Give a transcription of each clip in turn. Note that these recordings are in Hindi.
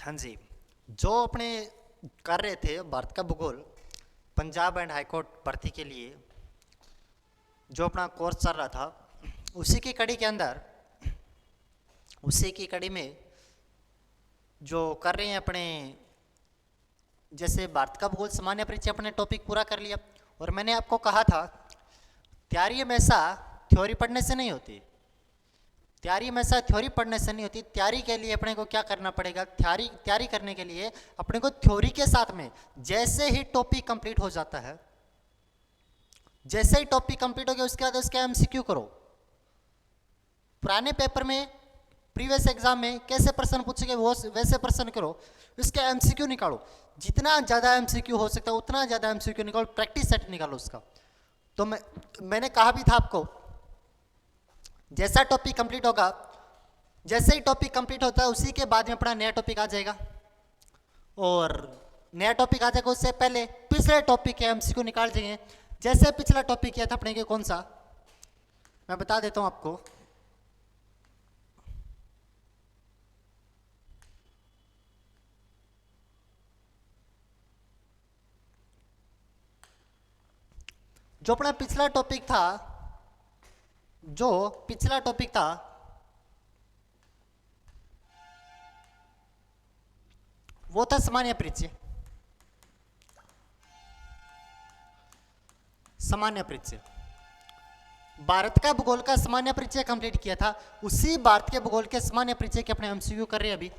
हाँ जी, जो अपने कर रहे थे भारत का भूगोल पंजाब एंड हाईकोर्ट भर्ती के लिए जो अपना कोर्स चल रहा था, उसी की कड़ी के अंदर, उसी की कड़ी में जो कर रहे हैं अपने, जैसे भारत का भूगोल सामान्य परिचय अपने टॉपिक पूरा कर लिया। और मैंने आपको कहा था तैयारी हमेशा थ्योरी पढ़ने से नहीं होती, तैयारी हमेशा थ्योरी पढ़ने से नहीं होती। तैयारी के लिए अपने को क्या करना पड़ेगा, तैयारी करने के लिए अपने को थ्योरी के साथ में जैसे ही टॉपिक कंप्लीट हो जाता है, जैसे ही टॉपिक कंप्लीट हो गया उसके बाद उसका एमसीक्यू करो। पुराने पेपर में प्रीवियस एग्जाम में कैसे प्रश्न पूछेंगे वो वैसे प्रश्न करो, उसके एमसीक्यू निकालो। जितना ज़्यादा एमसीक्यू हो सकता है उतना ज़्यादा एमसीक्यू निकालो, प्रैक्टिस सेट निकालो उसका। तो मैंने कहा भी था आपको, जैसा टॉपिक कंप्लीट होगा, जैसे ही टॉपिक कंप्लीट होता है उसी के बाद में अपना नया टॉपिक आ जाएगा। और नया टॉपिक आ जाएगा उससे पहले पिछले टॉपिक के एमसीक्यू निकाल देंगे। जैसे पिछला टॉपिक किया था अपने के कौन सा, मैं बता देता हूं आपको। जो अपना पिछला टॉपिक था, जो पिछला टॉपिक था वो था सामान्य परिचय। सामान्य परिचय, भारत का भूगोल का सामान्य परिचय कंप्लीट किया था। उसी भारत के भूगोल के सामान्य परिचय के अपने एमसीक्यू कर रहे हैं अभी।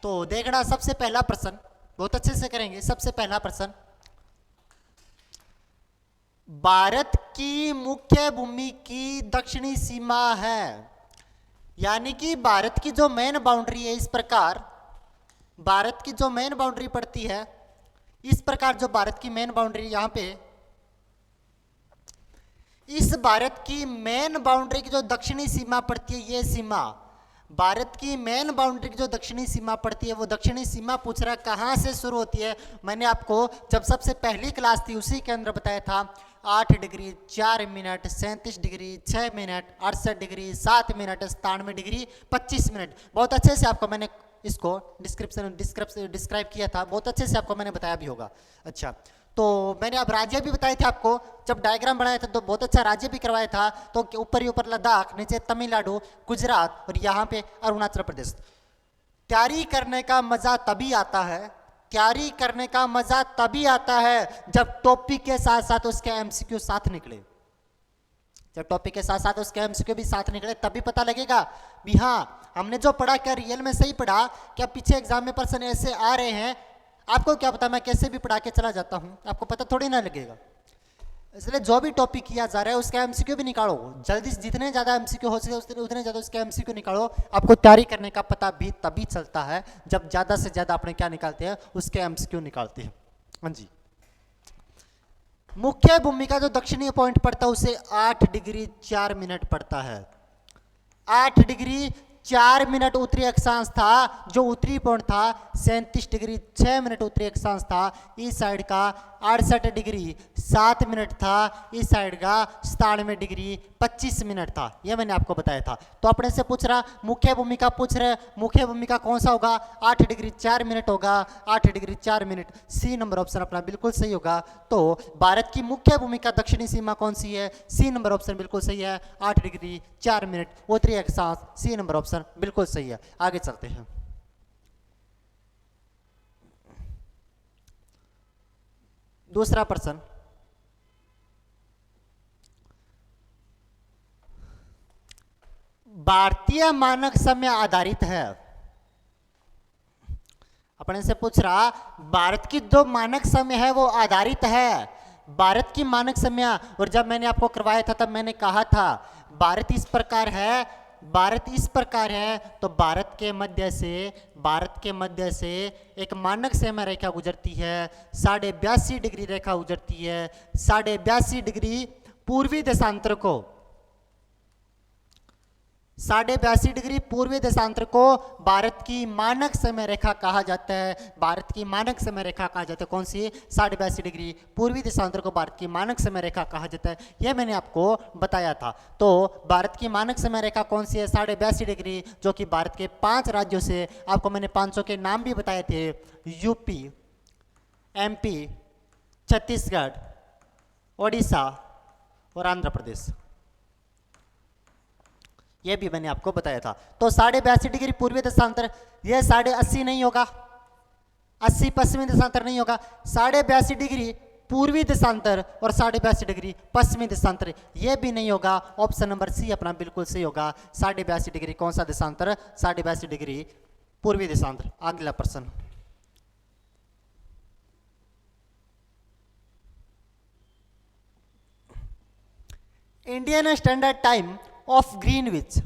तो देखना, सबसे पहला प्रश्न बहुत अच्छे से करेंगे। सबसे पहला प्रश्न, भारत की मुख्य भूमि की दक्षिणी सीमा है, यानी कि भारत की जो मेन बाउंड्री है, इस प्रकार भारत की जो मेन बाउंड्री पड़ती है, इस प्रकार जो भारत की मेन बाउंड्री यहां पे, इस भारत की मेन बाउंड्री की जो दक्षिणी सीमा पड़ती है, ये सीमा भारत की मेन बाउंड्री की जो दक्षिणी सीमा पड़ती है, वो दक्षिणी सीमा पूछ रहा है कहां से शुरू होती है। मैंने आपको जब सबसे पहली क्लास थी उसी के अंदर बताया था 8 degree 4 minute, 37 degree 6 minute, 68 degree 7 minute, 97 degree 25 minute. बहुत अच्छे से आपको मैंने इसको डिस्क्राइब किया था, बहुत अच्छे से आपको मैंने बताया भी होगा। अच्छा, तो मैंने अब राज्य भी बताए थे आपको, जब डायग्राम बनाया था तो बहुत अच्छा राज्य भी करवाया था। तो ऊपर ही ऊपर लद्दाख, नीचे तमिलनाडु, गुजरात और यहाँ पे अरुणाचल प्रदेश। तैयारी करने का मजा तभी आता है, तैयारी करने का मजा तभी आता है जब टॉपिक के साथ साथ उसके एमसीक्यू साथ निकले। जब टॉपिक के साथ साथ उसके एमसीक्यू भी साथ निकले तभी पता लगेगा भी हाँ हमने जो पढ़ा क्या रियल में सही पढ़ा, क्या पीछे एग्जाम में प्रश्न ऐसे आ रहे हैं। आपको क्या पता, मैं कैसे भी पढ़ा के चला जाता हूं, आपको पता थोड़ी ना लगेगा। इसलिए जो भी टॉपिक किया जा रहा है उसका एमसीक्यू भी निकालो, जल्दी से जितने ज्यादा एमसीक्यू हो सके उतने ज्यादा उसका एमसीक्यू निकालो। आपको तैयारी करने का पता भी तभी चलता है जब ज्यादा से ज्यादा अपने क्या निकालते हैं, उसके एमसीक्यू निकालते हैं। हाँ जी, मुख्य भूमि का जो दक्षिणी पॉइंट पड़ता है उसे 8 डिग्री 4 मिनट पड़ता है। 8 डिग्री 4 मिनट उत्तरी अक्षांश था, जो उत्तरी पॉइंट था 37 डिग्री 6 मिनट उत्तरी अक्षांश था। इस साइड का 68 डिग्री 7 मिनट था, इस साइड का 97 डिग्री 25 मिनट था। यह मैंने आपको बताया था। तो अपने से पूछ रहा मुख्य भूमिका पूछ रहे, मुख्य भूमिका कौन सा होगा, 8 डिग्री 4 मिनट होगा। 8 degree 4 minute, C number option अपना बिल्कुल सही होगा। तो भारत की मुख्य भूमिका दक्षिणी सीमा कौन सी है, सी नंबर ऑप्शन बिल्कुल सही है। 8 डिग्री 4 मिनट उत्तरी अक्षांश, सी नंबर ऑप्शन बिल्कुल सही है। आगे चलते हैं। दूसरा प्रश्न, भारतीय मानक समय आधारित है। अपने से पूछ रहा भारत की जो मानक समय है वो आधारित है, भारत की मानक समय। और जब मैंने आपको करवाया था तब मैंने कहा था भारत इस प्रकार है, भारत इस प्रकार है, तो भारत के मध्य से एक मानक समय रेखा गुजरती है, 82.5 डिग्री रेखा गुजरती है। 82.5 डिग्री पूर्वी देशांतर को, 82.5 पूर्वी देशांतर को भारत की मानक समय रेखा कहा जाता है। भारत की मानक समय रेखा कहा जाता है। कौन सी? 82.5 पूर्वी देशांतर को भारत की मानक समय रेखा कहा जाता है। यह मैंने आपको बताया था। तो भारत की मानक समय रेखा कौन सी है? 82.5 जो कि भारत के 5 राज्यों से, आपको मैंने 500 के नाम भी बताए थे, यूपी, एमपी, छत्तीसगढ़, ओडिशा और आंध्र प्रदेश। ये भी मैंने आपको बताया था। तो 82.5 पूर्वी देशांतर, ये 80.5 नहीं होगा, 80 पश्चिमी देशांतर नहीं होगा। 82.5 पूर्वी देशांतर और 82.5 पश्चिमी देशांतर, ये भी नहीं होगा। ऑप्शन नंबर सी अपना बिल्कुल सही होगा। 82.5 कौन सा देशांतर? 82.5 पूर्वी देशांतर। अगला प्रश्न, Indian standard time of Greenwich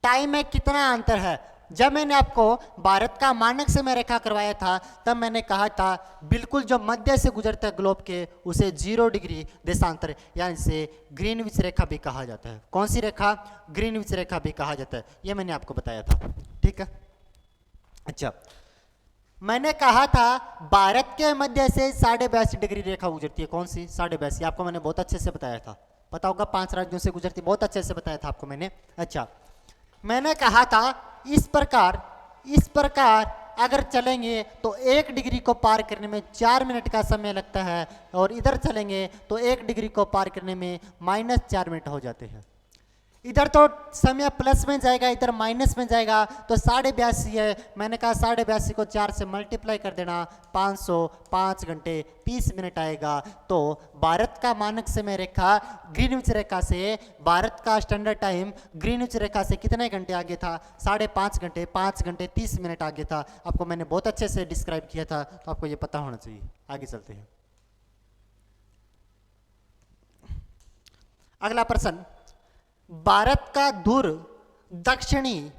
time में कितना अंतर है? जब मैंने आपको भारत का मानक समय रेखा करवाया था तब मैंने कहा था बिल्कुल जो मध्य से गुजरता है ग्लोब के उसे 0 डिग्री देशांतर यानी से ग्रीनविच रेखा भी कहा जाता है। कौन सी रेखा? ग्रीनविच रेखा भी कहा जाता है। यह मैंने आपको बताया था। ठीक है। अच्छा, मैंने कहा था भारत के मध्य से 82.5 रेखा गुजरती है। कौन सी? 82.5। आपको मैंने बहुत अच्छे से बताया था, पता होगा 5 राज्यों से गुजरती, बहुत अच्छे से बताया था आपको मैंने। अच्छा, मैंने कहा था इस प्रकार अगर चलेंगे तो 1 डिग्री को पार करने में 4 मिनट का समय लगता है और इधर चलेंगे तो 1 डिग्री को पार करने में -4 मिनट हो जाते हैं। इधर तो समय प्लस में जाएगा, इधर माइनस में जाएगा, तो 82.5 है। मैंने कहा 82.5 को 4 से मल्टीप्लाई कर देना, 500, 5 घंटे 30 मिनट आएगा। तो भारत का मानक समय रेखा ग्रीनविच रेखा से, भारत का स्टैंडर्ड टाइम ग्रीनविच रेखा से कितने घंटे आगे था? 5.5 घंटे, 5 घंटे 30 मिनट आगे था। आपको मैंने बहुत अच्छे से डिस्क्राइब किया था, तो आपको ये पता होना चाहिए। आगे चलते हैं। अगला प्रश्न, भारत का ध्रुव दक्षिणी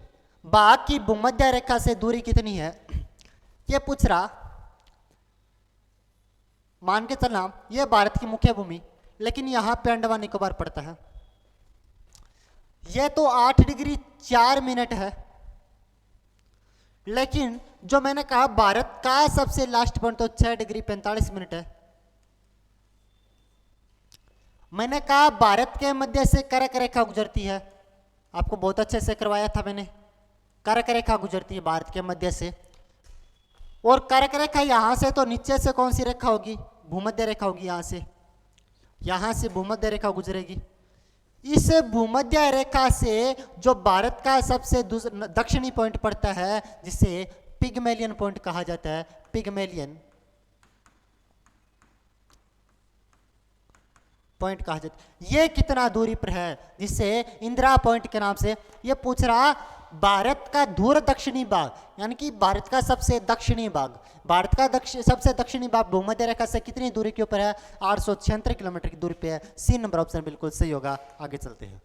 भाग की भूमध्य रेखा से दूरी कितनी है? ये पूछ रहा। मान के चलना ये भारत की मुख्य भूमि, लेकिन यहां पे अंडमान निकोबार पड़ता है। ये तो 8 डिग्री 4 मिनट है, लेकिन जो मैंने कहा भारत का सबसे लास्ट पॉइंट तो 6 डिग्री 45 मिनट है। मैंने कहा भारत के मध्य से कर्क रेखा गुजरती है, आपको बहुत अच्छे से करवाया था मैंने। कर्क रेखा गुजरती है भारत के मध्य से, और कर्क रेखा यहां से तो नीचे से कौन सी रेखा होगी? भूमध्य रेखा होगी। यहां से भूमध्य रेखा गुजरेगी। इस भूमध्य रेखा से जो भारत का सबसे दक्षिणी पॉइंट पड़ता है, जिसे पिगमेलियन पॉइंट कहा जाता है, पिगमेलियन पॉइंट कहा जाता है। ये कितना दूरी पर है? जिसे इंदिरा पॉइंट के नाम से ये पूछ रहा। भारत का ध्रुव दक्षिणी भाग, यानी कि भारत का सबसे दक्षिणी भाग, भारत का सबसे दक्षिणी भाग भूमध्य रेखा से कितनी दूरी के ऊपर है? 876 किलोमीटर की दूरी पे है। सी नंबर ऑप्शन बिल्कुल सही होगा। आगे चलते हैं।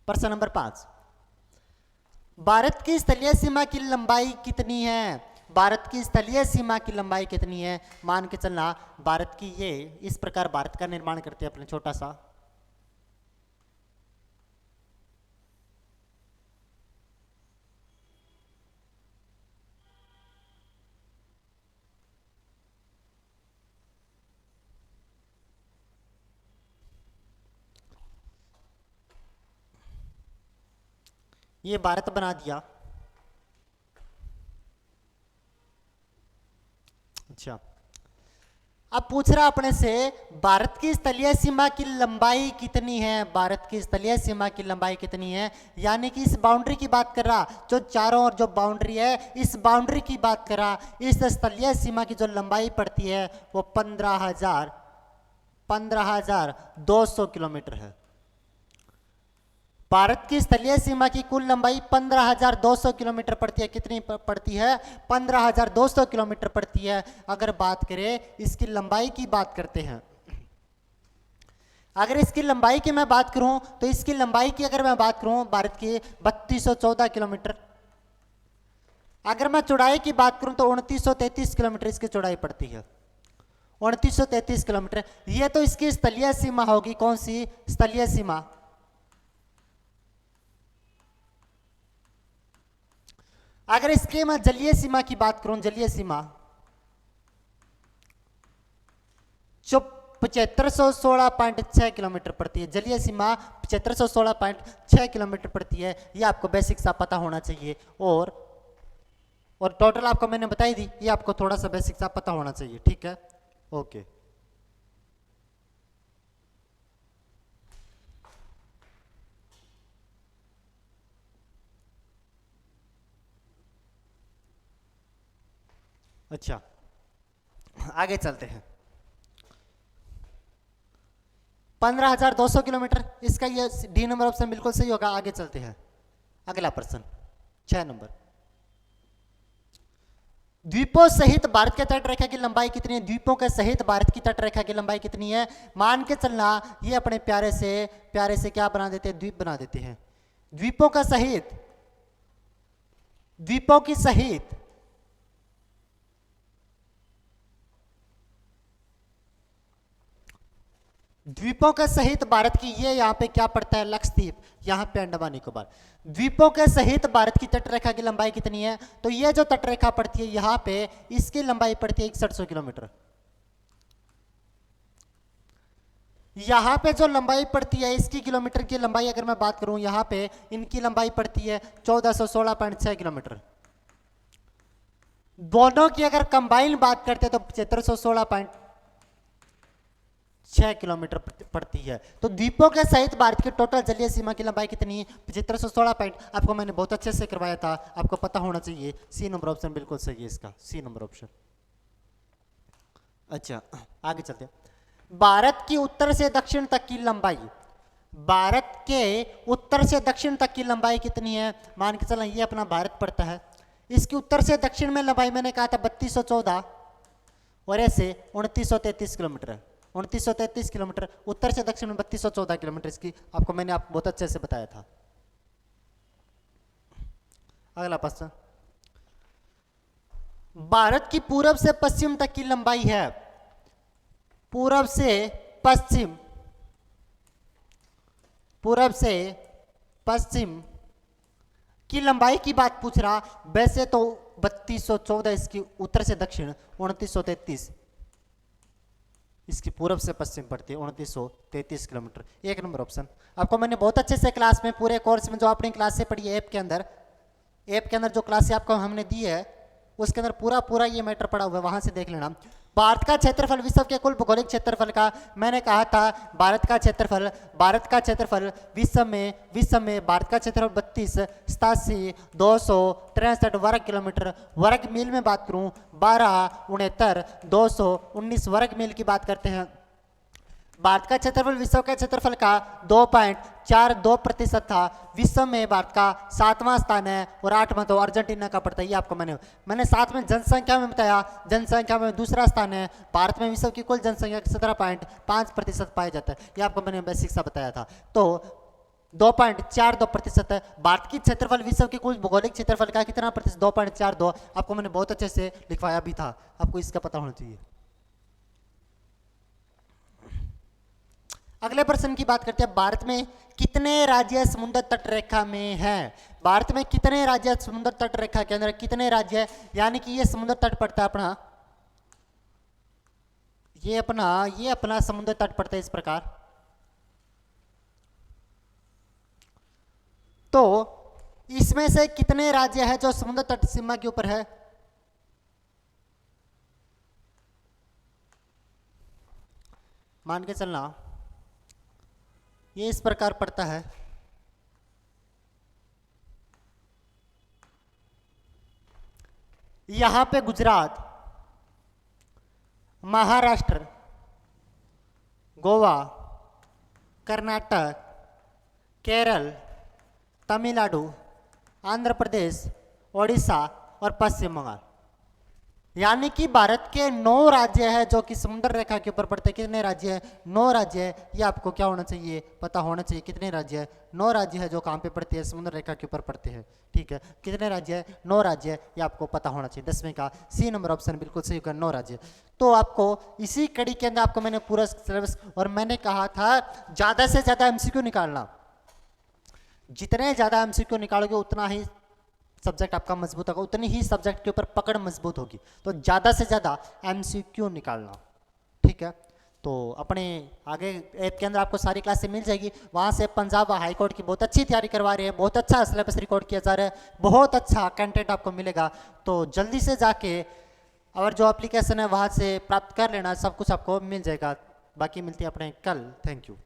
प्रश्न नंबर 5, भारत की स्थलीय सीमा की लंबाई कितनी है? भारत की स्थलीय सीमा की लंबाई कितनी है? मान के चलना भारत की, ये इस प्रकार भारत का निर्माण करते हैं अपने छोटा सा। ये भारत बना दिया। अच्छा, अब पूछ रहा अपने से भारत की स्थलीय सीमा की लंबाई कितनी है? भारत की स्थलीय सीमा की लंबाई कितनी है? यानी कि इस बाउंड्री की बात कर रहा, जो चारों ओर जो बाउंड्री है, इस बाउंड्री की बात कर रहा। इस स्थलीय सीमा की जो लंबाई पड़ती है वो 15,200 किलोमीटर है। भारत की स्थलीय सीमा की कुल लंबाई 15,200 किलोमीटर पड़ती है। कितनी पड़ती है? 15,200 किलोमीटर पड़ती है। अगर बात करें इसकी लंबाई की बात करते हैं, अगर इसकी लंबाई की मैं बात करूं तो इसकी लंबाई की अगर मैं बात करूं भारत की 3214 किलोमीटर। अगर मैं चौड़ाई की बात करूं तो 2933 किलोमीटर इसकी चौड़ाई पड़ती है। 2933 किलोमीटर। ये तो इसकी स्थलीय सीमा होगी। कौन सी? स्थलीय सीमा। अगर इसके मैं जलीय सीमा की बात करूं, जलीय सीमा जो 7516.6 किलोमीटर पड़ती है, जलीय सीमा 7516.6 किलोमीटर पड़ती है। ये आपको बेसिक सा पता होना चाहिए। और टोटल आपको मैंने बताई दी, ये आपको थोड़ा सा बेसिक सा पता होना चाहिए। ठीक है, ओके। अच्छा, आगे चलते हैं। 15,200 किलोमीटर, इसका ये डी नंबर ऑप्शन बिल्कुल सही होगा। आगे चलते हैं, अगला प्रश्न 6 नंबर। द्वीपों सहित भारत के तट रेखा की लंबाई कितनी है? द्वीपों के सहित भारत की तट रेखा की लंबाई कितनी है? मान के चलना, ये अपने प्यारे से क्या बना देते हैं? द्वीप बना देते हैं। द्वीपों का सहित, द्वीपों की सहित द्वीपों के सहित भारत की, ये यहाँ पे क्या पड़ता है? लक्षद्वीप, यहाँ पे अंडमान निकोबार। द्वीपों के सहित भारत की तटरेखा की लंबाई कितनी है? तो ये जो तटरेखा पड़ती है यहाँ पे, इसकी लंबाई पड़ती है 6100 किलोमीटर। यहाँ पे जो लंबाई पड़ती है, इसकी किलोमीटर की लंबाई अगर मैं बात करूं, यहाँ पे इनकी लंबाई पड़ती है 1416.6 किलोमीटर। दोनों की अगर कंबाइन बात करते हैं तो 7516.6 किलोमीटर पड़ती है। तो द्वीपों के सहित भारत की टोटल जलीय सीमा की लंबाई कितनी है? 7516 पॉइंट। आपको मैंने बहुत अच्छे से करवाया था, आपको पता होना चाहिए। सी नंबर ऑप्शन बिल्कुल सही है इसका, सी नंबर ऑप्शन। अच्छा, आगे चलते हैं। भारत की उत्तर से दक्षिण तक की लंबाई, भारत के उत्तर से दक्षिण तक की लंबाई कितनी है? मान के चलें ये अपना भारत पड़ता है, इसकी उत्तर से दक्षिण में लंबाई मैंने कहा था 3214 और ऐसे 2933 किलोमीटर है। 2933 किलोमीटर, उत्तर से दक्षिण में 3214 किलोमीटर इसकी, आपको मैंने बहुत अच्छे से बताया था। अगला प्रश्न, भारत की पूरब से पश्चिम तक की लंबाई है, पूरब से पश्चिम, पूरब से पश्चिम की लंबाई की बात पूछ रहा। वैसे तो 3214 इसकी, उत्तर से दक्षिण 2933, इसकी पूरब से पश्चिम पड़ती है 2933 किलोमीटर। एक नंबर ऑप्शन। आपको मैंने बहुत अच्छे से क्लास में, पूरे कोर्स में जो आपने क्लास से पढ़ी है, ऐप के अंदर जो क्लास से आपको हमने दी है, उसके अंदर पूरा ये मैटर पड़ा हुआ है, वहां से देख लेना। भारत का क्षेत्रफल विश्व के कुल भौगोलिक क्षेत्रफल का, मैंने कहा था भारत का क्षेत्रफल विश्व में भारत का क्षेत्रफल 32,87,263 वर्ग किलोमीटर। वर्ग मील में बात करूं 12,69,219 वर्ग मील की बात करते हैं। भारत का क्षेत्रफल विश्व के क्षेत्रफल का 2.42% था। विश्व में भारत का 7वां स्थान है और 8वां तो अर्जेंटीना का पड़ता है। ये आपको मैंने साथ में जनसंख्या में बताया, जनसंख्या में दूसरा स्थान है भारत में। विश्व की कुल जनसंख्या 17.5% पाया जाता है, ये आपको मैंने बेसिक सा बताया था। तो 2.42% है भारत की क्षेत्रफल विश्व के कुल भौगोलिक क्षेत्रफल का कितना प्रतिशत? 2.42। आपको मैंने बहुत अच्छे से लिखवाया भी था, आपको इसका पता होना चाहिए। अगले प्रश्न की बात करते हैं, भारत में कितने राज्य समुद्र तट रेखा में हैं? भारत में कितने राज्य समुद्र तट रेखा के अंदर, कितने राज्य, यानी कि ये समुद्र तट पड़ता है अपना, ये अपना समुद्र तट पड़ता है इस प्रकार। तो इसमें से कितने राज्य है जो समुद्र तट सीमा के ऊपर है? मान के चलना ये इस प्रकार पड़ता है। यहां पे गुजरात, महाराष्ट्र, गोवा, कर्नाटक, केरल, तमिलनाडु, आंध्र प्रदेश, ओडिशा और पश्चिम बंगाल। यानी कि भारत के 9 राज्य है जो कि समुद्र रेखा के ऊपर पड़ते हैं। कितने राज्य है? 9 राज्य है। ये आपको क्या होना चाहिए? पता होना चाहिए। कितने राज्य है? 9 राज्य है जो कहाँ पे पड़ते हैं? समुद्र रेखा के ऊपर पड़ते हैं। ठीक है, कितने राज्य है? 9 राज्य है, ये आपको पता होना चाहिए। 10वें का सी नंबर ऑप्शन बिल्कुल सही होगा, 9 राज्य। तो आपको इसी कड़ी के अंदर आपको मैंने पूरा सिलेबस, और मैंने कहा था ज़्यादा से ज़्यादा एमसीक्यू निकालना। जितने ज़्यादा एमसीक्यू निकालोगे उतना ही सब्जेक्ट आपका मजबूत होगा, उतनी ही सब्जेक्ट के ऊपर पकड़ मजबूत होगी। तो ज़्यादा से ज़्यादा एमसीक्यू निकालना। ठीक है, तो अपने आगे ऐप के अंदर आपको सारी क्लासें मिल जाएगी। वहाँ से पंजाब हाई कोर्ट की बहुत अच्छी तैयारी करवा रहे हैं, बहुत अच्छा सिलेबस रिकॉर्ड किया जा रहा है, बहुत अच्छा कंटेंट आपको मिलेगा। तो जल्दी से जाके और जो एप्लीकेशन है वहाँ से प्राप्त कर लेना, सब कुछ आपको मिल जाएगा। बाकी मिलती है अपने कल। Thank you.